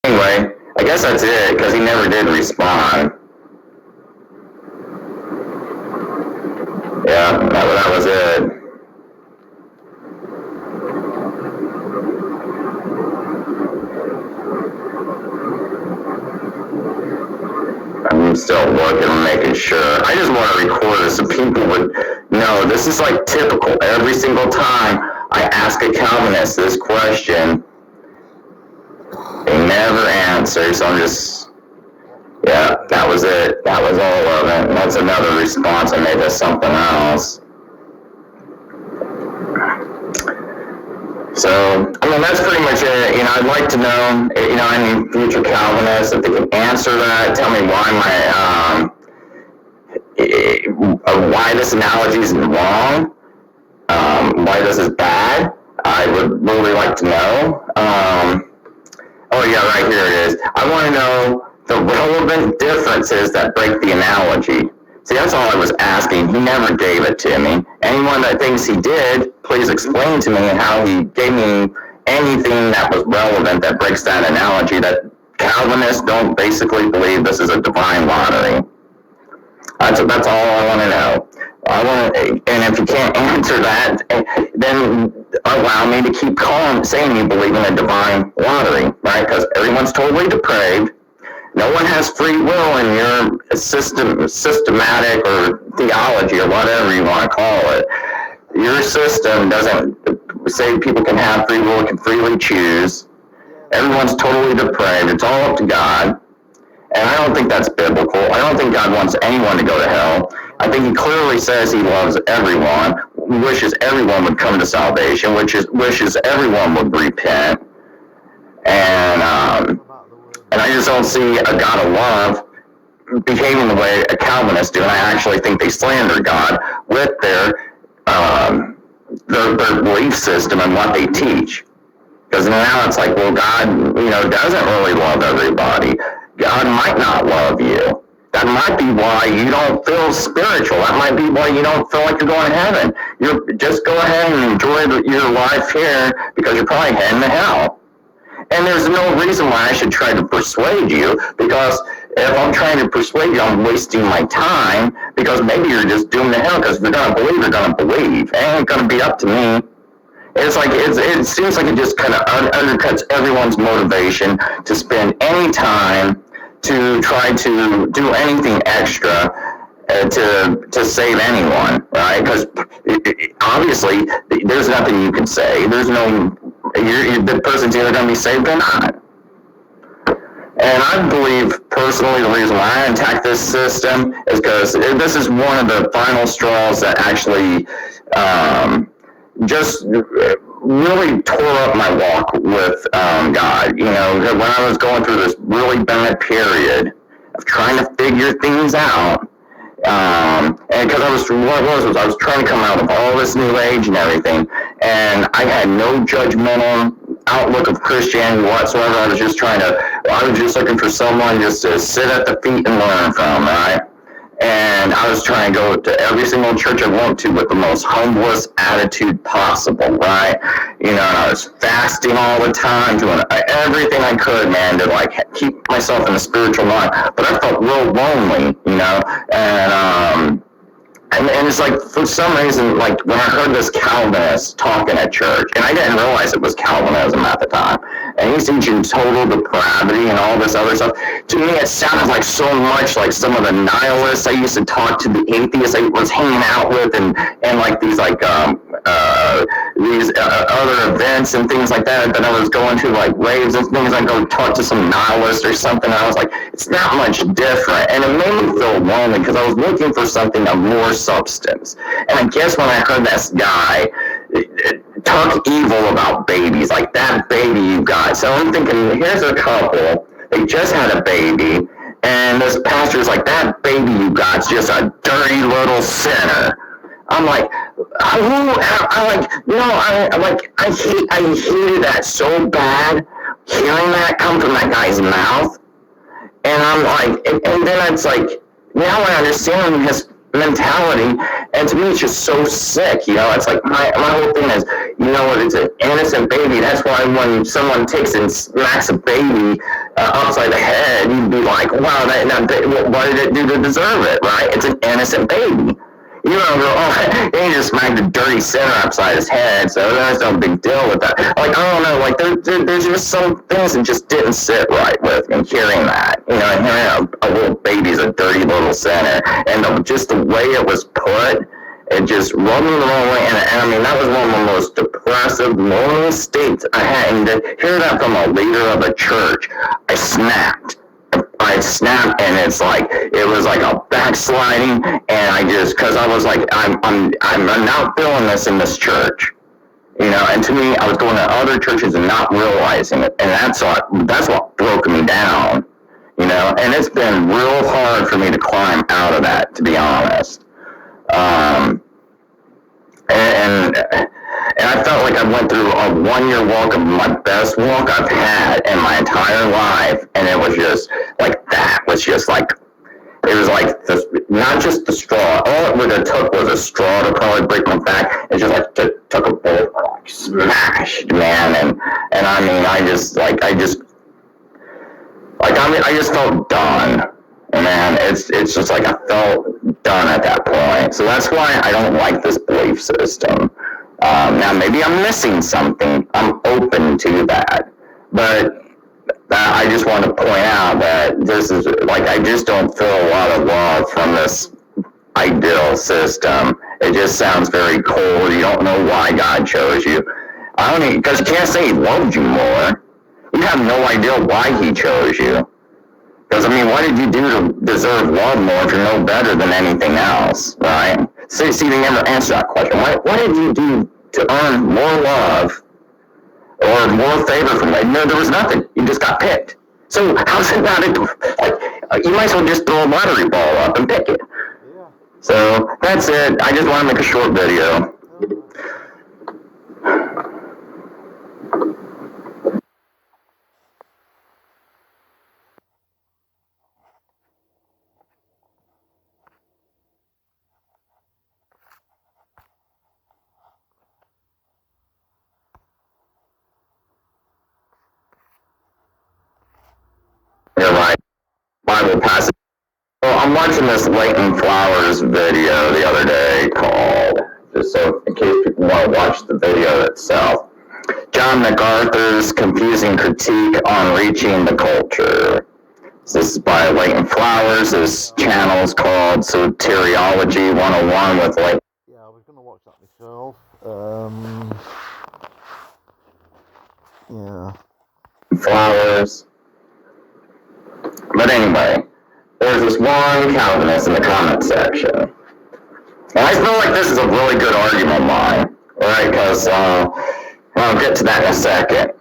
Anyway, I guess that's it, because he never did respond. Yeah, that was it. I'm still looking and making sure. I just want to record this so people would know. This is like typical. Every single time I ask a Calvinist this question, they never answer. So I'm just, yeah, that was it. That was all of it. And that's another response I made to something else. So, I mean, that's pretty much it. You know, I'd like to know, you know, any future Calvinists, if they can answer that, tell me why this analogy is wrong, why this is bad. I would really like to know. Oh yeah, right here it is. I want to know the relevant differences that break the analogy. See, that's all I was asking. He never gave it to me. Anyone that thinks he did, please explain to me how he gave me anything that was relevant that breaks that analogy, that Calvinists don't basically believe this is a divine lottery. That's all I want to know. And if you can't answer that, then allow me to keep saying you believe in a divine lottery, right? Because everyone's totally depraved. No one has free will in your systematic or theology or whatever you want to call it. Your system doesn't say people can have free will, can freely choose. Everyone's totally depraved. It's all up to God. And I don't think that's biblical. I don't think God wants anyone to go to hell. I think he clearly says he loves everyone, wishes everyone would come to salvation, wishes everyone would repent. And I just don't see a God of love behaving the way a Calvinist do. And I actually think they slander God with their belief system and what they teach. Because now it's like, well, God, you know, doesn't really love everybody. God might not love you. That might be why you don't feel spiritual. That might be why you don't feel like you're going to heaven. Just go ahead and enjoy your life here, because you're probably heading to hell. And there's no reason why I should try to persuade you, because if I'm trying to persuade you, I'm wasting my time, because maybe you're just doomed to hell, because if you're going to believe, you're going to believe. It ain't going to be up to me. It's like it seems like it just kind of undercuts everyone's motivation to spend any time to try to do anything extra to save anyone, right? Because obviously there's nothing you can say. There's no, the person's either going to be saved or not. And I believe personally the reason why I attack this system is because this is one of the final straws that actually just really tore up my walk with God. You know, when I was going through this really bad period of trying to figure things out, and because I was trying to come out of all this New Age and everything, and I had no judgmental outlook of Christianity whatsoever. I was just looking for someone just to sit at the feet and learn from, right? And I was trying to go to every single church I went to with the most humblest attitude possible, right? You know, and I was fasting all the time, doing everything I could, man, to like keep myself in the spiritual line. But I felt real lonely, you know, and it's like, for some reason, like when I heard this Calvinist talking at church, and I didn't realize it was Calvinism at the time, and he's teaching total depravity and all this other stuff. To me, it sounded like so much like some of the nihilists I used to talk to, the atheists I was hanging out with, and like these like other events and things like that I was going to, like raves and things. I go talk to some nihilist or something. And I was like, it's not much different, and it made me feel lonely because I was looking for something of more substance. And I guess when I heard this guy talk evil about babies, like that baby you got, so I'm thinking, here's a couple, they just had a baby, and this pastor's like, that baby you got's just a dirty little sinner. I'm like, I hated that so bad, hearing that come from that guy's mouth. And I'm like, and then it's like, now I understand mentality, and to me it's just so sick. It's like my whole thing is, it's an innocent baby. That's why when someone takes and smacks a baby upside the head, you'd be like, wow, what did it do to deserve it, right? It's an innocent baby. You don't go, oh, he just smacked a dirty sinner upside his head, so there's no big deal with that. Like, I don't know, like, there's just some things that just didn't sit right with me hearing that. And hearing a little baby's a dirty little sinner, and just the way it was put, it just rubbed me the wrong way. And I mean, that was one of the most depressive, lonely states I had. And to hear that from a leader of a church, I snapped, and it's like it was like a backsliding, and because I was like, I'm not feeling this in this church, and to me, I was going to other churches and not realizing it, and that's what broke me down, and it's been real hard for me to climb out of that, to be honest. And I felt like I went through a 1-year walk of my best walk I've had in my entire life, and it was just like that. Was just like, it was like not just the straw. All it would have took was a straw to probably break my back. It just like took a bullet, like smashed, man. And I mean, I just felt done. Man, it's just like I felt done at that point. So that's why I don't like this belief system. Now, maybe I'm missing something. I'm open to that. But I just want to point out that this is, like, I just don't feel a lot of love from this ideal system. It just sounds very cold. You don't know why God chose you. Because you can't say he loved you more. You have no idea why he chose you. Because, I mean, what did you do to deserve love more if you're no better than anything else, right? See, they never answer that question. What did you do to earn more love or more favor from it? No, there was nothing. You just got picked. So how's it not, you might as well just throw a lottery ball up and pick it. Yeah. So that's it. I just want to make a short video. You're right. Bible passage. Well, I'm watching this Leighton Flowers video the other day called, just so in case people want to watch the video itself, John MacArthur's Confusing Critique on Reaching the Culture. So this is by Leighton Flowers. This channel is called Soteriology 101 with Leighton. Yeah, I was going to watch that myself. Yeah. Flowers. But anyway, there's this one Calvinist in the comment section. And I feel like this is a really good argument of mine, right? Because I'll get to that in a second.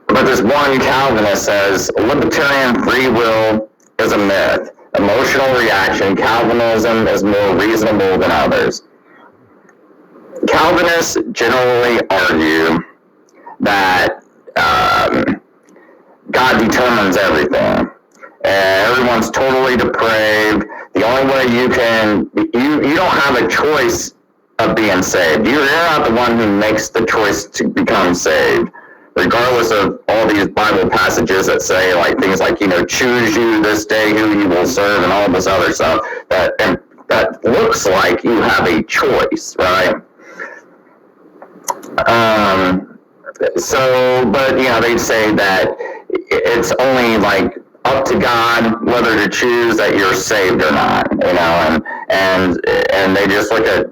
But this one Calvinist says, libertarian free will is a myth. Emotional reaction, Calvinism is more reasonable than others. Calvinists generally argue that God determines everything. And everyone's totally depraved. The only way you don't have a choice of being saved. You're not the one who makes the choice to become saved. Regardless of all these Bible passages that say like things like, choose you this day who you will serve and all this other stuff, that looks like you have a choice, right? But they say that it's only like up to God whether to choose that you're saved or not, and they just look at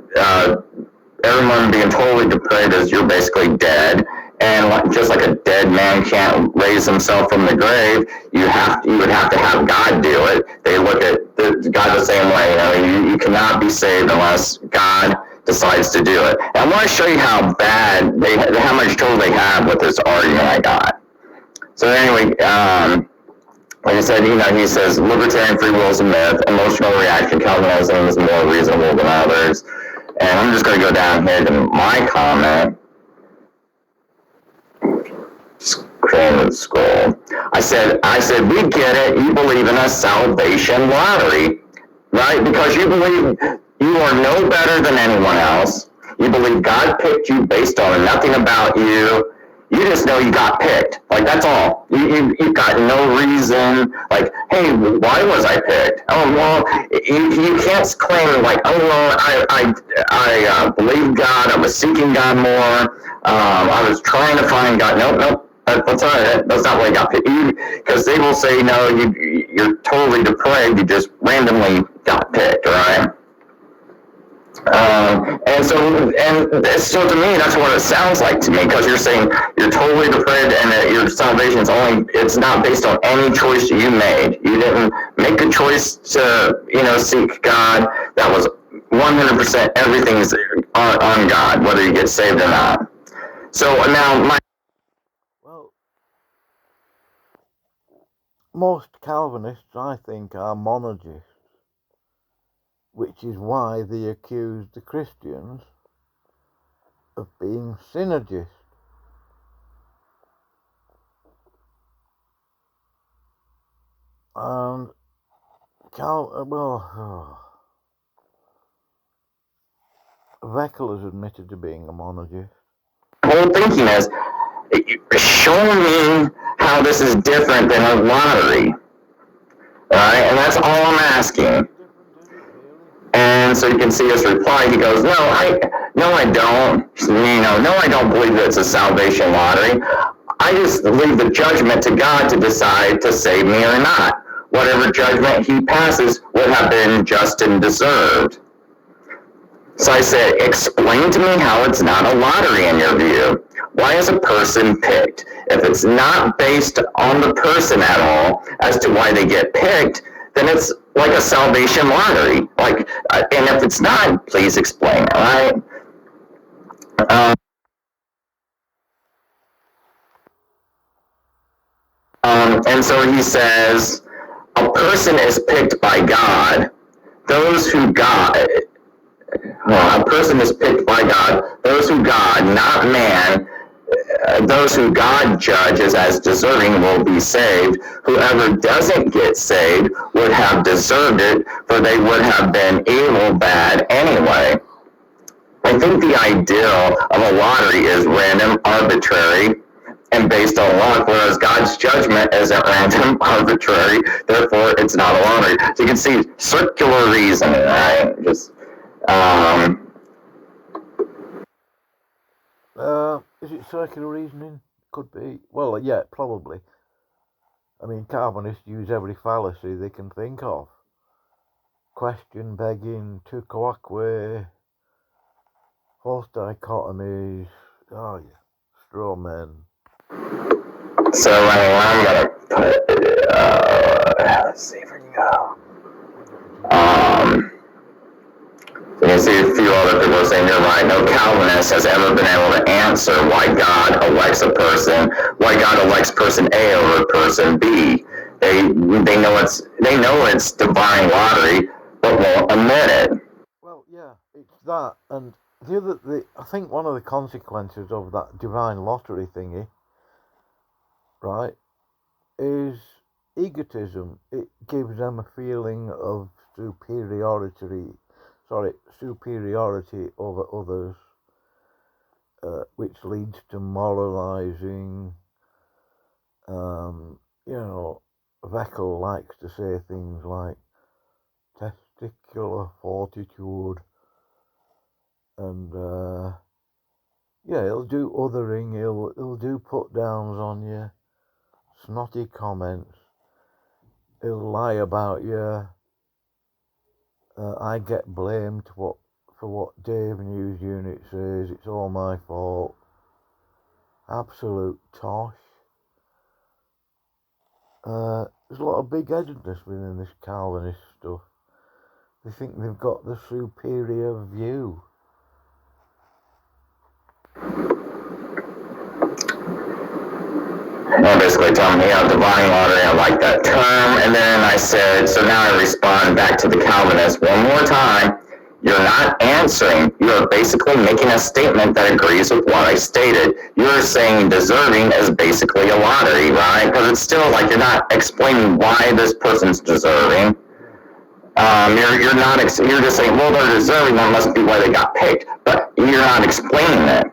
everyone being totally depraved as you're basically dead, and just like a dead man can't raise himself from the grave, you would have to have God do it. They look at God the same way, you cannot be saved unless God decides to do it. And I want to show you how much trouble they have with this argument I got. So anyway, like I said, he says libertarian free will is a myth. Emotional reaction, Calvinism is more reasonable than others. And I'm just going to go down here to my comment. Scroll. I said, we get it. You believe in a salvation lottery. right? Because you believe you are no better than anyone else. You believe God picked you based on nothing about you. You just know you got picked. Like, that's all. You've got no reason. Like, hey, why was I picked? Oh, well, you can't claim, like, oh, well, I believed God. I was seeking God more. I was trying to find God. Nope. That's all right. That's not why you got picked. Because they will say, no, you're totally depraved. You just randomly got picked, right? And so to me, that's what it sounds like to me, because you're saying you're totally depraved and that your salvation is it's not based on any choice you made. You didn't make a choice to, seek God. That was 100% everything is on God, whether you get saved or not. So now Well, most Calvinists, I think, are monergists, which is why they accuse the Christians of being synergists. And Veckel has admitted to being a monergist. whole thinking is, show me how this is different than a lottery. Alright, and that's all I'm asking. And so you can see his reply. He goes, no, I don't. No, I don't believe that it's a salvation lottery. I just leave the judgment to God to decide to save me or not. Whatever judgment he passes would have been just and deserved. So I said, explain to me how it's not a lottery in your view. Why is a person picked? If it's not based on the person at all as to why they get picked, then it's like a salvation lottery. And if it's not, please explain, all right? And so he says, a person is picked by God. Those who God... a person is picked by God. Those who God, not man, those who God judges as deserving will be saved. Whoever doesn't get saved would have deserved it, for they would have been evil bad anyway. I think the ideal of a lottery is random, arbitrary, and based on luck, whereas God's judgment isn't random, arbitrary, therefore it's not a lottery. So you can see circular reasoning, right? Is it circular reasoning? Could be. Well, yeah, probably. I mean, Calvinists use every fallacy they can think of. Question begging, tu quoque, false dichotomies, straw men. So I'm going to put, let's see if I can go. You can see a few other people saying you're right. No Calvinist has ever been able to answer why God elects a person, why God elects person A over person B. They know it's divine lottery, but won't admit it. Well, yeah, it's that, and I think one of the consequences of that divine lottery thingy, right, is egotism. It gives them a feeling of superiority over others, which leads to moralizing. Veckel likes to say things like testicular fortitude, and he'll do othering, he'll do put downs on you, snotty comments, he'll lie about you. I get blamed for what Dave News Unit says, it's all my fault. Absolute tosh. There's a lot of big-headedness within this Calvinist stuff. They think they've got the superior view. And basically telling me, divine lottery, I like that term. And then I said, so now I respond back to the Calvinists one more time. You're not answering. You're basically making a statement that agrees with what I stated. You're saying deserving is basically a lottery, right? Because it's still like you're not explaining why this person's deserving. You're just saying, well, they're deserving. That must be why they got picked. But you're not explaining it.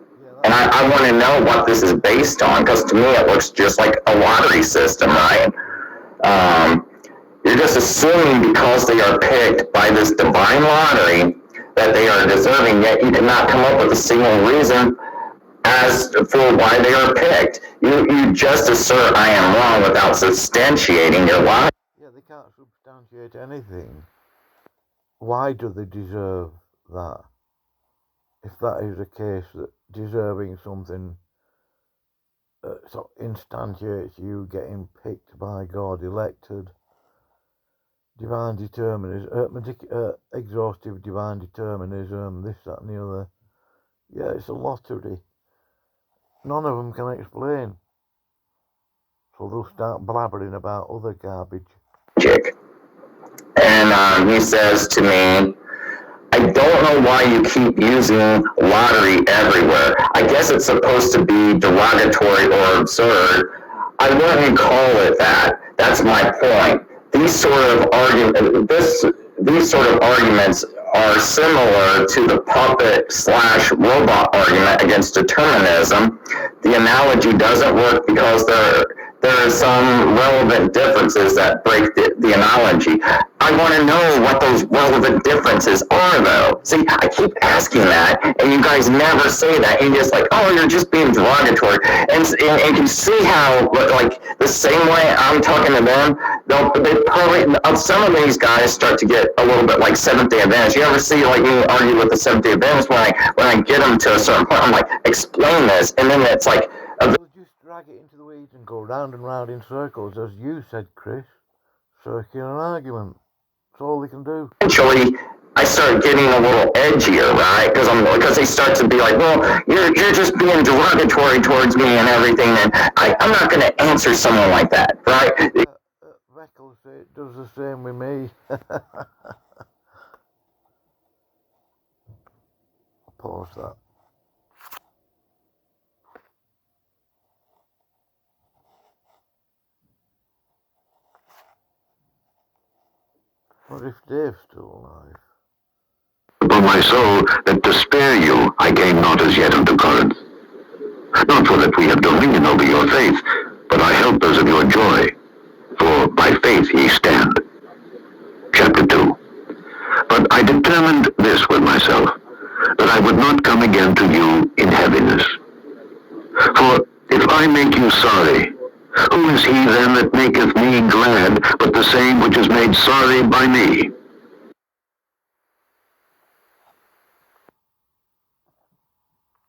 And I want to know what this is based on, because to me it looks just like a lottery system, right? You're just assuming because they are picked by this divine lottery that they are deserving, yet you cannot come up with a single reason as for why they are picked. You just assert I am wrong without substantiating your lie. Yeah, they can't substantiate anything. Why do they deserve that? If that is the case, that deserving something so instantiates you getting picked by God, elected, divine determinism, exhaustive divine determinism, this, that, and the other. Yeah, it's a lottery. None of them can explain. So they'll start blabbering about other garbage. And he says to me, I don't know why you keep using lottery everywhere. I guess it's supposed to be derogatory or absurd. I wouldn't call it that. That's my point. These sort of arguments are similar to the puppet/robot argument against determinism. The analogy doesn't work because there are some relevant differences that break the analogy. I want to know what those relevant differences are, though. See, I keep asking that, and you guys never say that. You're just like, oh, you're just being derogatory. And you can see how, like, the same way I'm talking to them, some of these guys start to get a little bit like Seventh-day Adventists. You ever see, like, me argue with the Seventh-day Adventists when I get them to a certain point, I'm like, explain this, and then it's like, drag it into the weeds and go round and round in circles, as you said, Chris. Circular argument. That's all they can do. Eventually, I start getting a little edgier, right? Because they start to be like, well, you're just being derogatory towards me and everything, and I'm not going to answer someone like that, right? Veckles does the same with me. Pause that. What if Dave's still alive? Upon my soul, that to spare you I came not as yet unto Corinth. Not for that we have dominion over your faith, but are helpers of your joy. For by faith ye stand. Chapter 2. But I determined this with myself, that I would not come again to you in heaviness. For if I make you sorry, who is he then that maketh me glad, but the same which is made sorry by me?